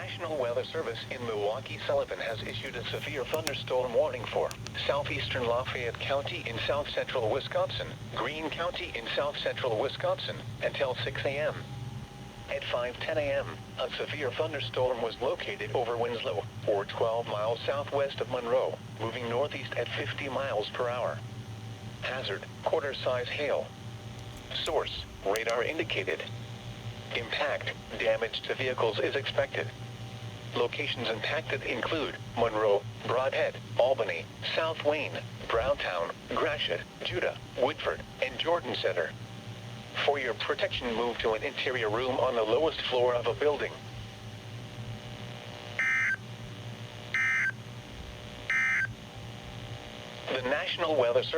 National Weather Service in Milwaukee-Sullivan has issued a severe thunderstorm warning for southeastern Lafayette County in south-central Wisconsin, Greene County in south-central Wisconsin, until 6 a.m. At 5:10 a.m., a severe thunderstorm was located over Winslow, or 12 miles southwest of Monroe, moving northeast at 50 miles per hour. Hazard, quarter-size hail. Source, radar indicated. Impact, damage to vehicles is expected. Locations impacted include Monroe, Brodhead, Albany, South Wayne, Browntown, Gratiot, Judah, Woodford, and Jordan Center. For your protection, move to an interior room on the lowest floor of a building. The National Weather Service